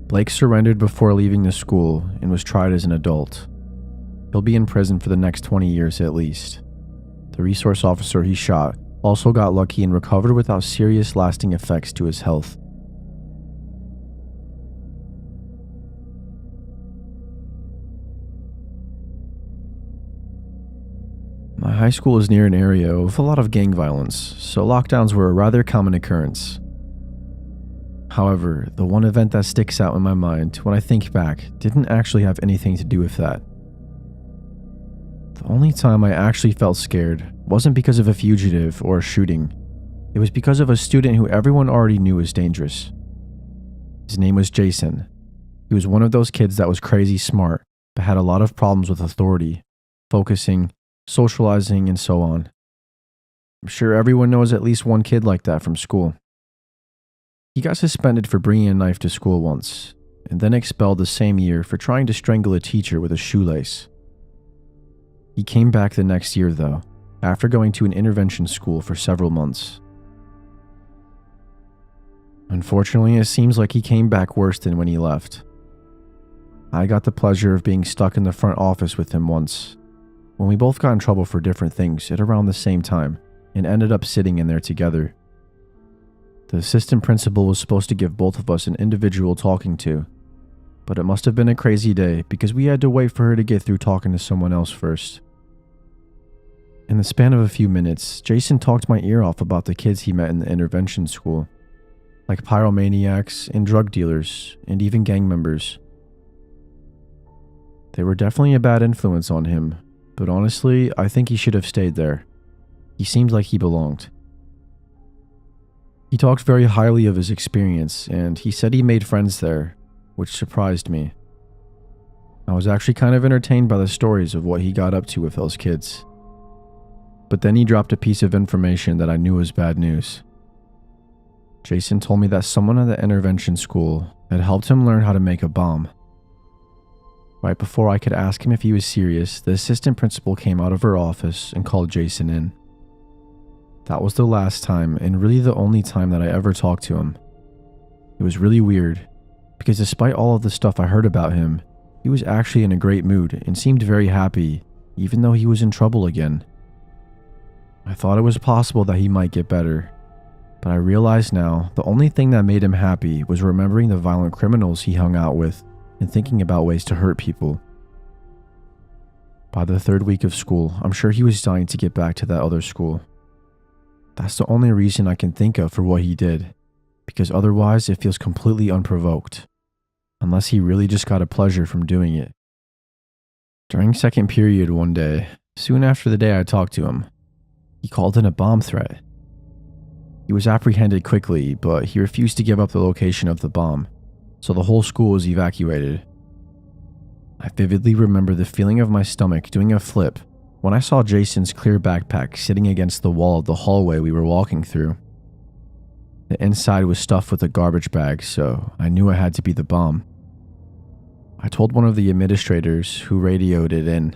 Blake surrendered before leaving the school and was tried as an adult. He'll be in prison for the next 20 years at least. The resource officer he shot also got lucky and recovered without serious lasting effects to his health. My high school is near an area with a lot of gang violence, so lockdowns were a rather common occurrence. However, the one event that sticks out in my mind when I think back didn't actually have anything to do with that. The only time I actually felt scared wasn't because of a fugitive or a shooting. It was because of a student who everyone already knew was dangerous. His name was Jason, He was one of those kids that was crazy smart, but had a lot of problems with authority, focusing, socializing, and so on. I'm sure everyone knows at least one kid like that from school. He got suspended for bringing a knife to school once, and then expelled the same year for trying to strangle a teacher with a shoelace. He came back the next year, though, after going to an intervention school for several months. Unfortunately, it seems like he came back worse than when he left. I got the pleasure of being stuck in the front office with him once, when we both got in trouble for different things at around the same time, and ended up sitting in there together. The assistant principal was supposed to give both of us an individual talking to, but it must have been a crazy day because we had to wait for her to get through talking to someone else first. In the span of a few minutes, Jason talked my ear off about the kids he met in the intervention school, like pyromaniacs and drug dealers, and even gang members. They were definitely a bad influence on him, but honestly, I think he should have stayed there. He seemed like he belonged. He talked very highly of his experience, and he said he made friends there, which surprised me. I was actually kind of entertained by the stories of what he got up to with those kids. But then he dropped a piece of information that I knew was bad news. Jason told me that someone at the intervention school had helped him learn how to make a bomb. Right before I could ask him if he was serious, the assistant principal came out of her office and called Jason in. That was the last time, and really the only time that I ever talked to him. It was really weird, because despite all of the stuff I heard about him, he was actually in a great mood and seemed very happy, even though he was in trouble again. I thought it was possible that he might get better, but I realize now the only thing that made him happy was remembering the violent criminals he hung out with and thinking about ways to hurt people. By the third week of school, I'm sure he was dying to get back to that other school. That's the only reason I can think of for what he did, because otherwise it feels completely unprovoked, unless he really just got a pleasure from doing it. During second period one day, soon after the day I talked to him, he called in a bomb threat. He was apprehended quickly, but he refused to give up the location of the bomb, so the whole school was evacuated. I vividly remember the feeling of my stomach doing a flip when I saw Jason's clear backpack sitting against the wall of the hallway we were walking through. The inside was stuffed with a garbage bag, so I knew it had to be the bomb. I told one of the administrators who radioed it in.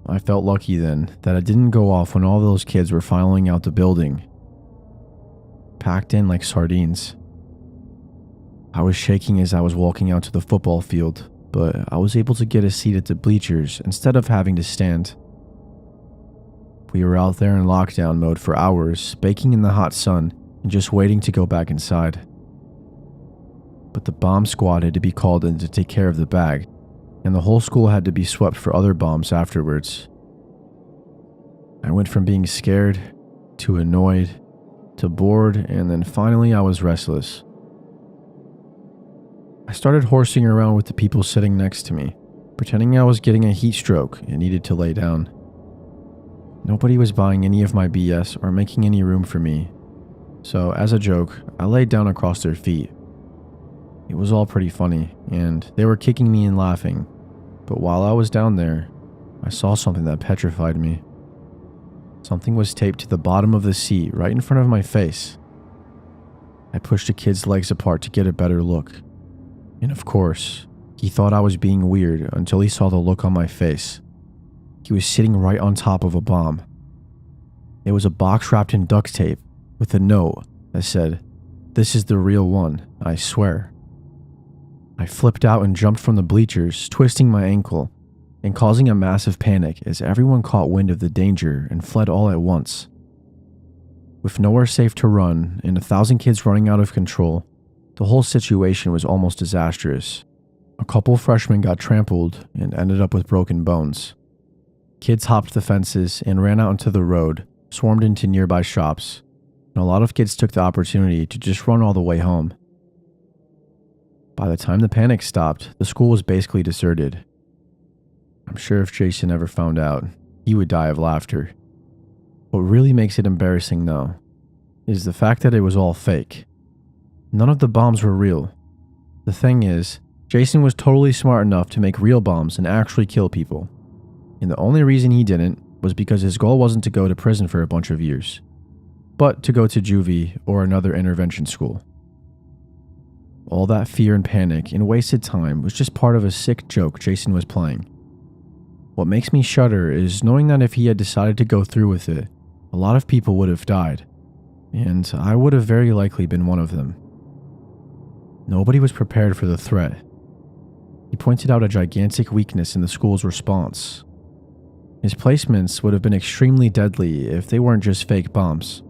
I felt lucky then that it didn't go off when all those kids were filing out the building, packed in like sardines. I was shaking as I was walking out to the football field, but I was able to get a seat at the bleachers instead of having to stand. We were out there in lockdown mode for hours, baking in the hot sun and just waiting to go back inside. But the bomb squad had to be called in to take care of the bag, and the whole school had to be swept for other bombs afterwards. I went from being scared to annoyed to bored, and then finally I was restless. I started horsing around with the people sitting next to me, pretending I was getting a heat stroke and needed to lay down. Nobody was buying any of my BS or making any room for me, so as a joke, I laid down across their feet. It was all pretty funny, and they were kicking me and laughing, but while I was down there, I saw something that petrified me. Something was taped to the bottom of the seat right in front of my face. I pushed a kid's legs apart to get a better look. And of course, he thought I was being weird until he saw the look on my face. He was sitting right on top of a bomb. It was a box wrapped in duct tape with a note that said, "This is the real one, I swear." I flipped out and jumped from the bleachers, twisting my ankle and causing a massive panic as everyone caught wind of the danger and fled all at once. With nowhere safe to run and 1,000 kids running out of control, the whole situation was almost disastrous. A couple freshmen got trampled and ended up with broken bones. Kids hopped the fences and ran out into the road, swarmed into nearby shops, and a lot of kids took the opportunity to just run all the way home. By the time the panic stopped, the school was basically deserted. I'm sure if Jason ever found out, he would die of laughter. What really makes it embarrassing, though, is the fact that it was all fake. None of the bombs were real. The thing is, Jason was totally smart enough to make real bombs and actually kill people. And the only reason he didn't was because his goal wasn't to go to prison for a bunch of years, but to go to juvie or another intervention school. All that fear and panic and wasted time was just part of a sick joke Jason was playing. What makes me shudder is knowing that if he had decided to go through with it, a lot of people would have died, and I would have very likely been one of them. Nobody was prepared for the threat. He pointed out a gigantic weakness in the school's response. His placements would have been extremely deadly if they weren't just fake bombs.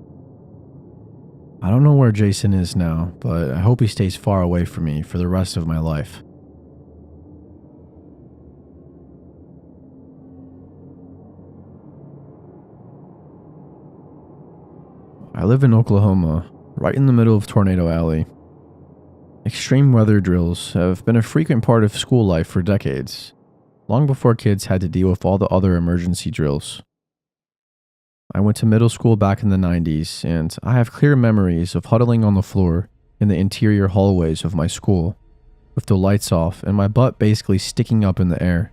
I don't know where Jason is now, but I hope he stays far away from me for the rest of my life. I live in Oklahoma, right in the middle of Tornado Alley. Extreme weather drills have been a frequent part of school life for decades, long before kids had to deal with all the other emergency drills. I went to middle school back in the 90s, and I have clear memories of huddling on the floor in the interior hallways of my school, with the lights off and my butt basically sticking up in the air,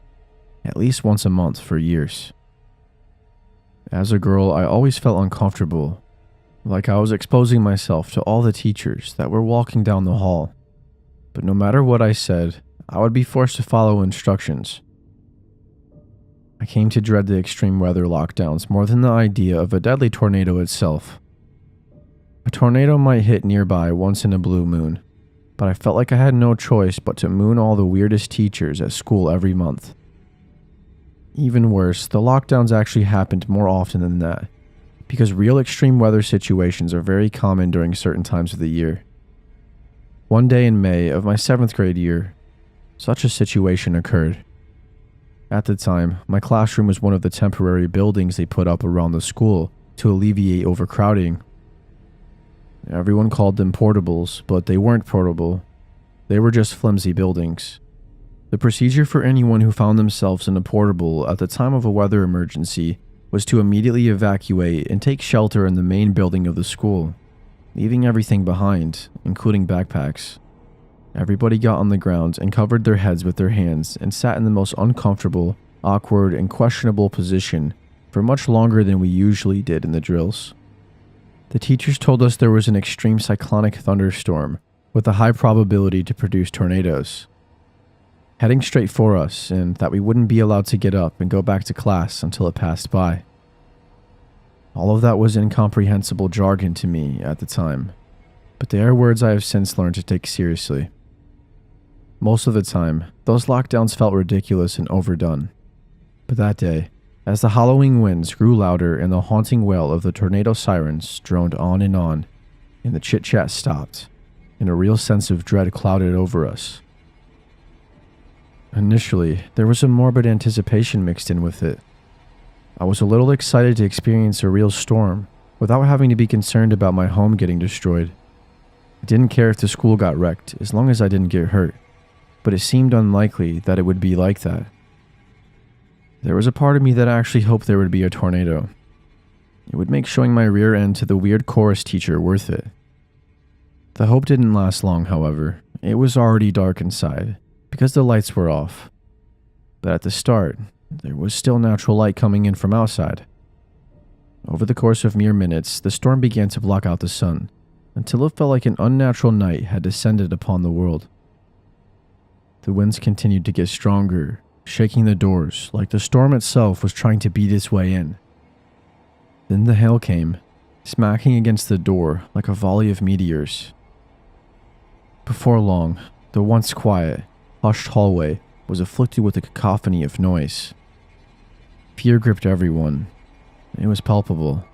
at least once a month for years. As a girl, I always felt uncomfortable, like I was exposing myself to all the teachers that were walking down the hall. But no matter what I said, I would be forced to follow instructions. I came to dread the extreme weather lockdowns more than the idea of a deadly tornado itself. A tornado might hit nearby once in a blue moon, but I felt like I had no choice but to moon all the weirdest teachers at school every month. Even worse, the lockdowns actually happened more often than that, because real extreme weather situations are very common during certain times of the year. One day in May of my 7th grade year, such a situation occurred. At the time, my classroom was one of the temporary buildings they put up around the school to alleviate overcrowding. Everyone called them portables, but they weren't portable. They were just flimsy buildings. The procedure for anyone who found themselves in a portable at the time of a weather emergency was to immediately evacuate and take shelter in the main building of the school, leaving everything behind, including backpacks. Everybody got on the ground and covered their heads with their hands and sat in the most uncomfortable, awkward, and questionable position for much longer than we usually did in the drills. The teachers told us there was an extreme cyclonic thunderstorm with a high probability to produce tornadoes, heading straight for us, and that we wouldn't be allowed to get up and go back to class until it passed by. All of that was incomprehensible jargon to me at the time, but they are words I have since learned to take seriously. Most of the time, those lockdowns felt ridiculous and overdone. But that day, as the howling winds grew louder and the haunting wail of the tornado sirens droned on, and the chit-chat stopped, and a real sense of dread clouded over us. Initially, there was a morbid anticipation mixed in with it. I was a little excited to experience a real storm without having to be concerned about my home getting destroyed. I didn't care if the school got wrecked as long as I didn't get hurt, but it seemed unlikely that it would be like that. There was a part of me that actually hoped there would be a tornado. It would make showing my rear end to the weird chorus teacher worth it. The hope didn't last long, however. It was already dark inside, because the lights were off. But at the start, there was still natural light coming in from outside. Over the course of mere minutes, the storm began to block out the sun, until it felt like an unnatural night had descended upon the world. The winds continued to get stronger, shaking the doors like the storm itself was trying to beat its way in. Then the hail came, smacking against the door like a volley of meteors. Before long, the once quiet, hushed hallway was afflicted with a cacophony of noise. Fear gripped everyone. It was palpable.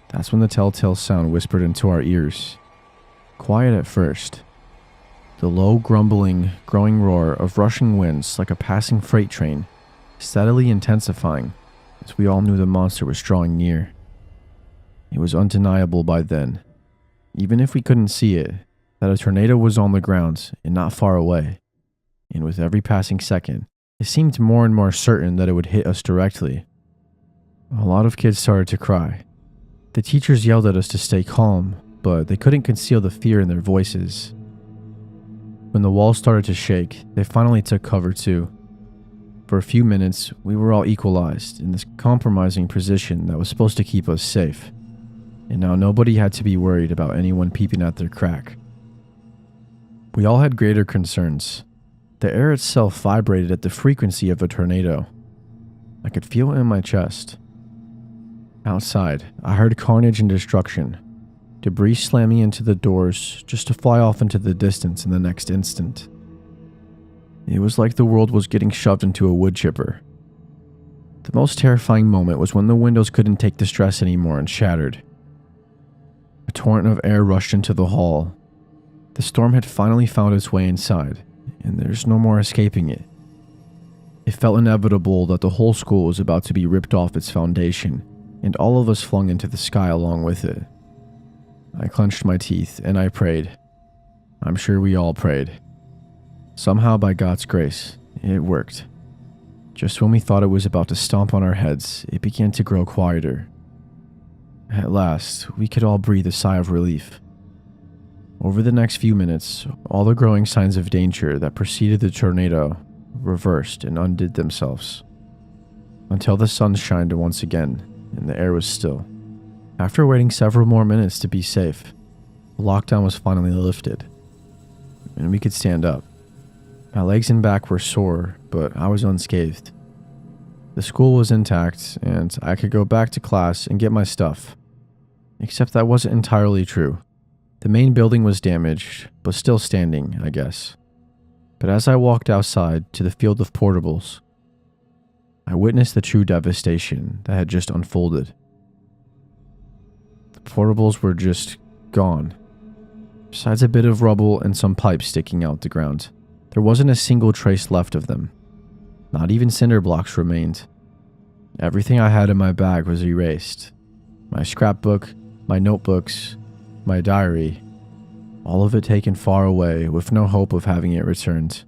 That's when the telltale sound whispered into our ears. Quiet at first. The low, grumbling, growing roar of rushing winds like a passing freight train, steadily intensifying as we all knew the monster was drawing near. It was undeniable by then, even if we couldn't see it, that a tornado was on the ground and not far away. And with every passing second, it seemed more and more certain that it would hit us directly. A lot of kids started to cry. The teachers yelled at us to stay calm, but they couldn't conceal the fear in their voices. When the walls started to shake, they finally took cover too. For a few minutes, we were all equalized in this compromising position that was supposed to keep us safe. And now nobody had to be worried about anyone peeping at their crack. We all had greater concerns. The air itself vibrated at the frequency of a tornado. I could feel it in my chest. Outside, I heard carnage and destruction. Debris slamming into the doors just to fly off into the distance in the next instant. It was like the world was getting shoved into a wood chipper. The most terrifying moment was when the windows couldn't take the stress anymore and shattered. A torrent of air rushed into the hall. The storm had finally found its way inside, and there's no more escaping it. It felt inevitable that the whole school was about to be ripped off its foundation, and all of us flung into the sky along with it. I clenched my teeth and I prayed. I'm sure we all prayed. Somehow, by God's grace, it worked. Just when we thought it was about to stomp on our heads, it began to grow quieter. At last, we could all breathe a sigh of relief. Over the next few minutes, all the growing signs of danger that preceded the tornado reversed and undid themselves, until the sun shined once again and the air was still. After waiting several more minutes to be safe, the lockdown was finally lifted, and we could stand up. My legs and back were sore, but I was unscathed. The school was intact, and I could go back to class and get my stuff. Except that wasn't entirely true. The main building was damaged, but still standing, I guess. But as I walked outside to the field of portables, I witnessed the true devastation that had just unfolded. The portables were just gone. Besides a bit of rubble and some pipes sticking out the ground, there wasn't a single trace left of them. Not even cinder blocks remained. Everything I had in my bag was erased. My scrapbook, my notebooks, my diary, all of it taken far away with no hope of having it returned.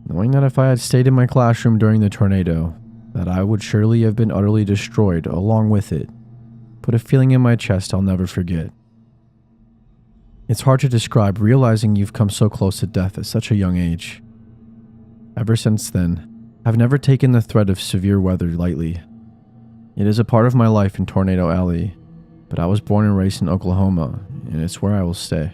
Knowing that if I had stayed in my classroom during the tornado, that I would surely have been utterly destroyed along with it, put a feeling in my chest I'll never forget. It's hard to describe realizing you've come so close to death at such a young age. Ever since then, I've never taken the threat of severe weather lightly. It is a part of my life in Tornado Alley, but I was born and raised in Oklahoma, and it's where I will stay.